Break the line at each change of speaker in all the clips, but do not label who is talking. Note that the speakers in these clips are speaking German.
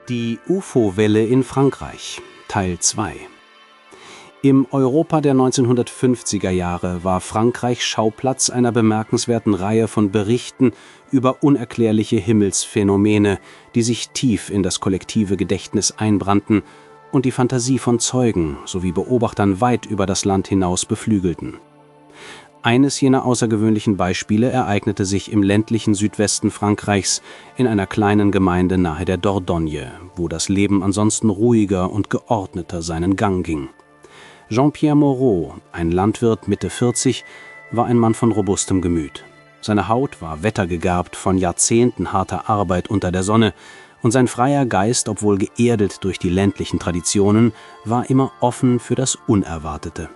Die UFO-Welle in Frankreich, Teil 2. Im Europa der 1950er Jahre war Frankreich Schauplatz einer bemerkenswerten Reihe von Berichten über unerklärliche Himmelsphänomene, die sich tief in das kollektive Gedächtnis einbrannten und die Fantasie von Zeugen sowie Beobachtern weit über das Land hinaus beflügelten. Eines jener außergewöhnlichen Beispiele ereignete sich im ländlichen Südwesten Frankreichs in einer kleinen Gemeinde nahe der Dordogne, wo das Leben ansonsten ruhiger und geordneter seinen Gang ging. Jean-Pierre Moreau, ein Landwirt Mitte 40, war ein Mann von robustem Gemüt. Seine Haut war wettergegerbt von Jahrzehnten harter Arbeit unter der Sonne, und sein freier Geist, obwohl geerdet durch die ländlichen Traditionen, war immer offen für das Unerwartete.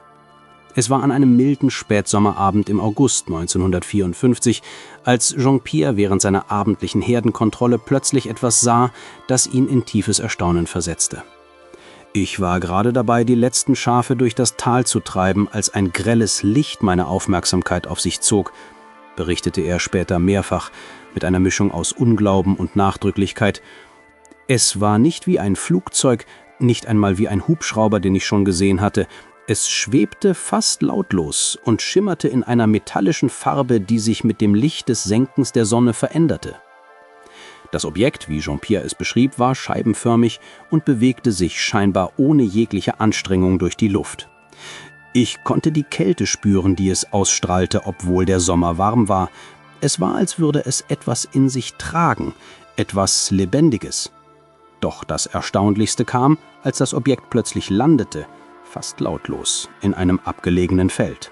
Es war an einem milden Spätsommerabend im August 1954, als Jean-Pierre während seiner abendlichen Herdenkontrolle plötzlich etwas sah, das ihn in tiefes Erstaunen versetzte. »Ich war gerade dabei, die letzten Schafe durch das Tal zu treiben, als ein grelles Licht meine Aufmerksamkeit auf sich zog«, berichtete er später mehrfach, mit einer Mischung aus Unglauben und Nachdrücklichkeit. »Es war nicht wie ein Flugzeug, nicht einmal wie ein Hubschrauber, den ich schon gesehen hatte. Es schwebte fast lautlos und schimmerte in einer metallischen Farbe, die sich mit dem Licht des Senkens der Sonne veränderte. Das Objekt, wie Jean-Pierre es beschrieb, war scheibenförmig und bewegte sich scheinbar ohne jegliche Anstrengung durch die Luft. Ich konnte die Kälte spüren, die es ausstrahlte, obwohl der Sommer warm war. Es war, als würde es etwas in sich tragen, etwas Lebendiges. Doch das Erstaunlichste kam, als das Objekt plötzlich landete, fast lautlos, in einem abgelegenen Feld.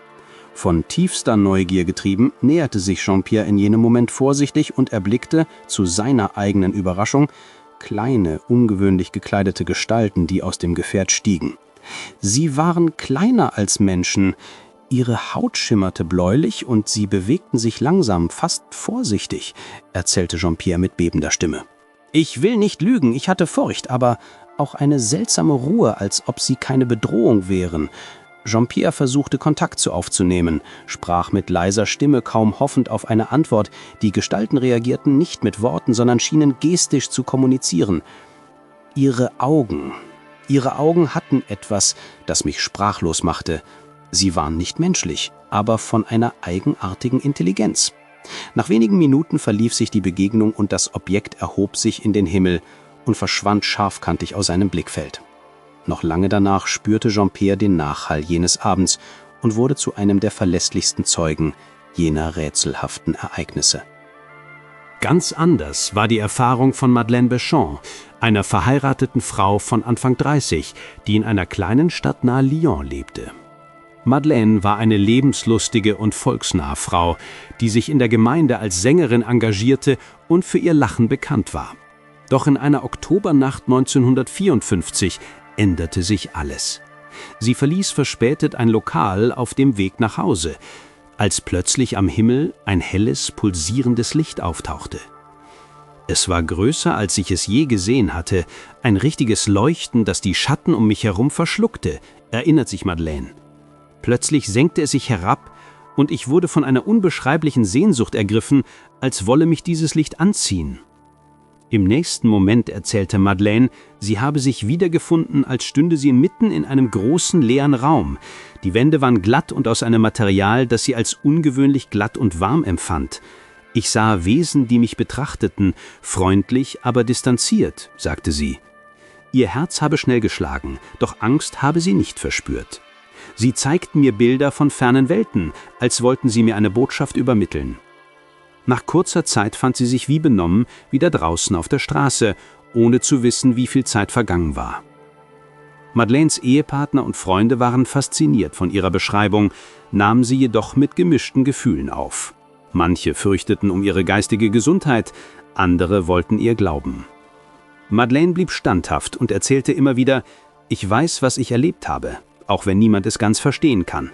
Von tiefster Neugier getrieben, näherte sich Jean-Pierre in jenem Moment vorsichtig und erblickte, zu seiner eigenen Überraschung, kleine, ungewöhnlich gekleidete Gestalten, die aus dem Gefährt stiegen. Sie waren kleiner als Menschen, ihre Haut schimmerte bläulich und sie bewegten sich langsam, fast vorsichtig, erzählte Jean-Pierre mit bebender Stimme. »Ich will nicht lügen, ich hatte Furcht, aber auch eine seltsame Ruhe, als ob sie keine Bedrohung wären.« Jean-Pierre versuchte Kontakt aufzunehmen, sprach mit leiser Stimme, kaum hoffend auf eine Antwort. Die Gestalten reagierten nicht mit Worten, sondern schienen gestisch zu kommunizieren. Ihre Augen hatten etwas, das mich sprachlos machte. Sie waren nicht menschlich, aber von einer eigenartigen Intelligenz. Nach wenigen Minuten verlief sich die Begegnung und das Objekt erhob sich in den Himmel und verschwand scharfkantig aus seinem Blickfeld. Noch lange danach spürte Jean-Pierre den Nachhall jenes Abends und wurde zu einem der verlässlichsten Zeugen jener rätselhaften Ereignisse. Ganz anders war die Erfahrung von Madeleine Béchamp, einer verheirateten Frau von Anfang 30, die in einer kleinen Stadt nahe Lyon lebte. Madeleine war eine lebenslustige und volksnahe Frau, die sich in der Gemeinde als Sängerin engagierte und für ihr Lachen bekannt war. Doch in einer Oktobernacht 1954 änderte sich alles. Sie verließ verspätet ein Lokal auf dem Weg nach Hause, als plötzlich am Himmel ein helles, pulsierendes Licht auftauchte. Es war größer, als ich es je gesehen hatte, ein richtiges Leuchten, das die Schatten um mich herum verschluckte, erinnert sich Madeleine. Plötzlich senkte es sich herab und ich wurde von einer unbeschreiblichen Sehnsucht ergriffen, als wolle mich dieses Licht anziehen. Im nächsten Moment erzählte Madeleine, sie habe sich wiedergefunden, als stünde sie mitten in einem großen leeren Raum. Die Wände waren glatt und aus einem Material, das sie als ungewöhnlich glatt und warm empfand. Ich sah Wesen, die mich betrachteten, freundlich, aber distanziert, sagte sie. Ihr Herz habe schnell geschlagen, doch Angst habe sie nicht verspürt. Sie zeigten mir Bilder von fernen Welten, als wollten sie mir eine Botschaft übermitteln. Nach kurzer Zeit fand sie sich wie benommen wieder draußen auf der Straße, ohne zu wissen, wie viel Zeit vergangen war. Madeleines Ehepartner und Freunde waren fasziniert von ihrer Beschreibung, nahmen sie jedoch mit gemischten Gefühlen auf. Manche fürchteten um ihre geistige Gesundheit, andere wollten ihr glauben. Madeleine blieb standhaft und erzählte immer wieder, »Ich weiß, was ich erlebt habe, auch wenn niemand es ganz verstehen kann.«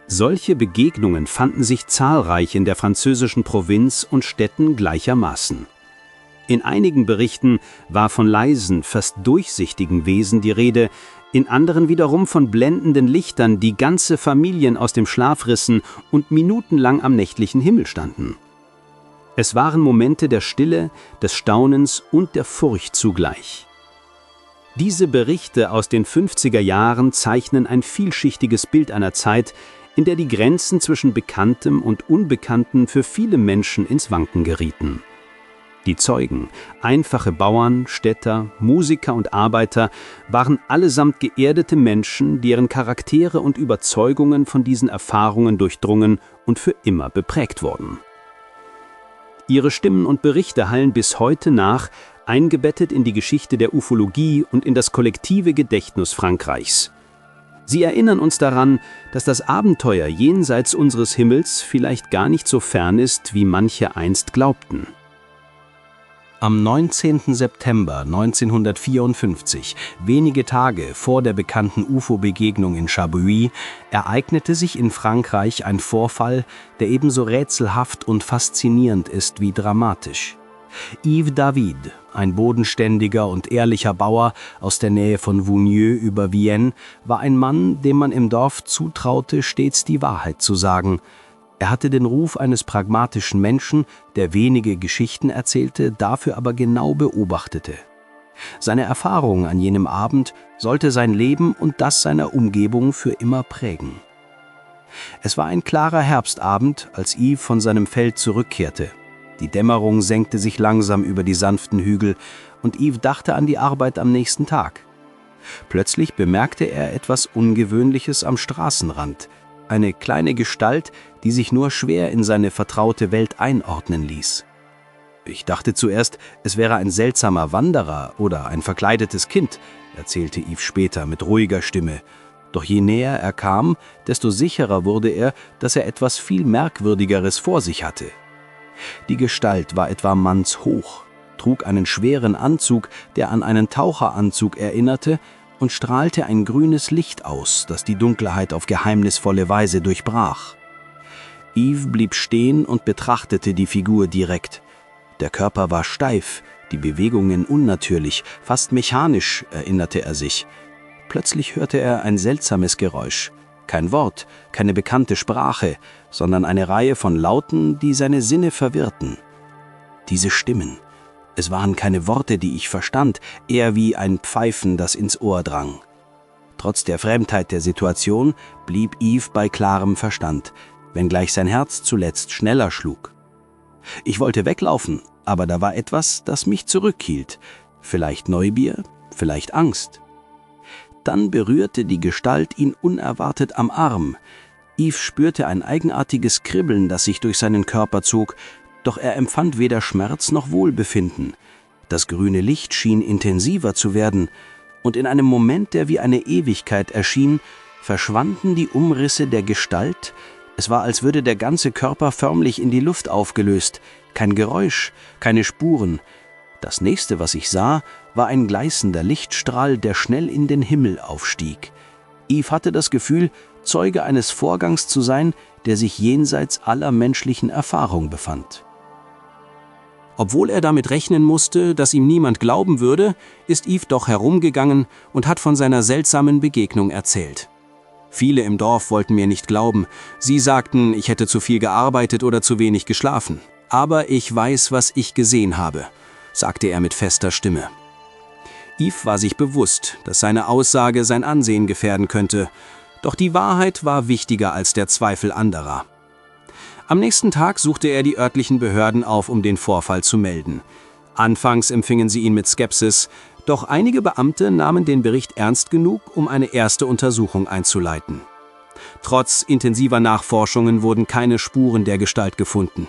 Solche Begegnungen fanden sich zahlreich in der französischen Provinz und Städten gleichermaßen. In einigen Berichten war von leisen, fast durchsichtigen Wesen die Rede, in anderen wiederum von blendenden Lichtern, die ganze Familien aus dem Schlaf rissen und minutenlang am nächtlichen Himmel standen. Es waren Momente der Stille, des Staunens und der Furcht zugleich. Diese Berichte aus den 50er Jahren zeichnen ein vielschichtiges Bild einer Zeit, in der die Grenzen zwischen Bekanntem und Unbekanntem für viele Menschen ins Wanken gerieten. Die Zeugen, einfache Bauern, Städter, Musiker und Arbeiter, waren allesamt geerdete Menschen, deren Charaktere und Überzeugungen von diesen Erfahrungen durchdrungen und für immer beprägt wurden. Ihre Stimmen und Berichte hallen bis heute nach, eingebettet in die Geschichte der Ufologie und in das kollektive Gedächtnis Frankreichs. Sie erinnern uns daran, dass das Abenteuer jenseits unseres Himmels vielleicht gar nicht so fern ist, wie manche einst glaubten. Am 19. September 1954, wenige Tage vor der bekannten UFO-Begegnung in Chabuis, ereignete sich in Frankreich ein Vorfall, der ebenso rätselhaft und faszinierend ist wie dramatisch. Yves David, ein bodenständiger und ehrlicher Bauer aus der Nähe von Vounieux über Vienne, war ein Mann, dem man im Dorf zutraute, stets die Wahrheit zu sagen. Er hatte den Ruf eines pragmatischen Menschen, der wenige Geschichten erzählte, dafür aber genau beobachtete. Seine Erfahrung an jenem Abend sollte sein Leben und das seiner Umgebung für immer prägen. Es war ein klarer Herbstabend, als Yves von seinem Feld zurückkehrte. Die Dämmerung senkte sich langsam über die sanften Hügel und Yves dachte an die Arbeit am nächsten Tag. Plötzlich bemerkte er etwas Ungewöhnliches am Straßenrand. Eine kleine Gestalt, die sich nur schwer in seine vertraute Welt einordnen ließ. Ich dachte zuerst, es wäre ein seltsamer Wanderer oder ein verkleidetes Kind, erzählte Yves später mit ruhiger Stimme. Doch je näher er kam, desto sicherer wurde er, dass er etwas viel Merkwürdigeres vor sich hatte. Die Gestalt war etwa mannshoch, trug einen schweren Anzug, der an einen Taucheranzug erinnerte, und strahlte ein grünes Licht aus, das die Dunkelheit auf geheimnisvolle Weise durchbrach. Yves blieb stehen und betrachtete die Figur direkt. Der Körper war steif, die Bewegungen unnatürlich, fast mechanisch, erinnerte er sich. Plötzlich hörte er ein seltsames Geräusch. Kein Wort, keine bekannte Sprache, sondern eine Reihe von Lauten, die seine Sinne verwirrten. Diese Stimmen. Es waren keine Worte, die ich verstand, eher wie ein Pfeifen, das ins Ohr drang. Trotz der Fremdheit der Situation blieb Yves bei klarem Verstand, wenngleich sein Herz zuletzt schneller schlug. Ich wollte weglaufen, aber da war etwas, das mich zurückhielt. Vielleicht Neugier, vielleicht Angst. Dann berührte die Gestalt ihn unerwartet am Arm. Yves spürte ein eigenartiges Kribbeln, das sich durch seinen Körper zog, doch er empfand weder Schmerz noch Wohlbefinden. Das grüne Licht schien intensiver zu werden, und in einem Moment, der wie eine Ewigkeit erschien, verschwanden die Umrisse der Gestalt. Es war, als würde der ganze Körper förmlich in die Luft aufgelöst. Kein Geräusch, keine Spuren. Das nächste, was ich sah, war ein gleißender Lichtstrahl, der schnell in den Himmel aufstieg. Yves hatte das Gefühl, Zeuge eines Vorgangs zu sein, der sich jenseits aller menschlichen Erfahrung befand. Obwohl er damit rechnen musste, dass ihm niemand glauben würde, ist Yves doch herumgegangen und hat von seiner seltsamen Begegnung erzählt. Viele im Dorf wollten mir nicht glauben. Sie sagten, ich hätte zu viel gearbeitet oder zu wenig geschlafen. Aber ich weiß, was ich gesehen habe, sagte er mit fester Stimme. Yves war sich bewusst, dass seine Aussage sein Ansehen gefährden könnte. Doch die Wahrheit war wichtiger als der Zweifel anderer. Am nächsten Tag suchte er die örtlichen Behörden auf, um den Vorfall zu melden. Anfangs empfingen sie ihn mit Skepsis, doch einige Beamte nahmen den Bericht ernst genug, um eine erste Untersuchung einzuleiten. Trotz intensiver Nachforschungen wurden keine Spuren der Gestalt gefunden.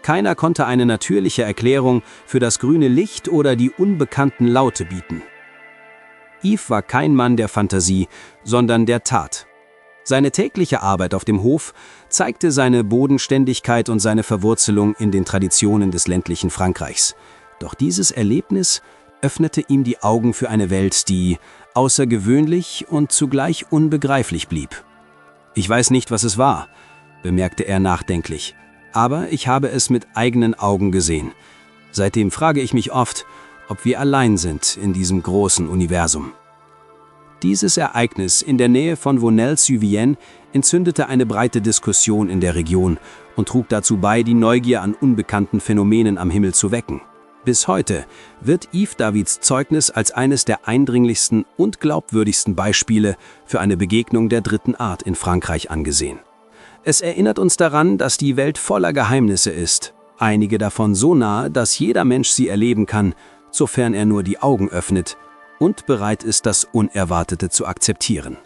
Keiner konnte eine natürliche Erklärung für das grüne Licht oder die unbekannten Laute bieten. Yves war kein Mann der Fantasie, sondern der Tat. Seine tägliche Arbeit auf dem Hof zeigte seine Bodenständigkeit und seine Verwurzelung in den Traditionen des ländlichen Frankreichs. Doch dieses Erlebnis öffnete ihm die Augen für eine Welt, die außergewöhnlich und zugleich unbegreiflich blieb. »Ich weiß nicht, was es war«, bemerkte er nachdenklich, »aber ich habe es mit eigenen Augen gesehen. Seitdem frage ich mich oft, ob wir allein sind in diesem großen Universum.« Dieses Ereignis in der Nähe von Venelle-sur-Vienne entzündete eine breite Diskussion in der Region und trug dazu bei, die Neugier an unbekannten Phänomenen am Himmel zu wecken. Bis heute wird Yves Davids Zeugnis als eines der eindringlichsten und glaubwürdigsten Beispiele für eine Begegnung der dritten Art in Frankreich angesehen. Es erinnert uns daran, dass die Welt voller Geheimnisse ist, einige davon so nahe, dass jeder Mensch sie erleben kann, sofern er nur die Augen öffnet und bereit ist, das Unerwartete zu akzeptieren.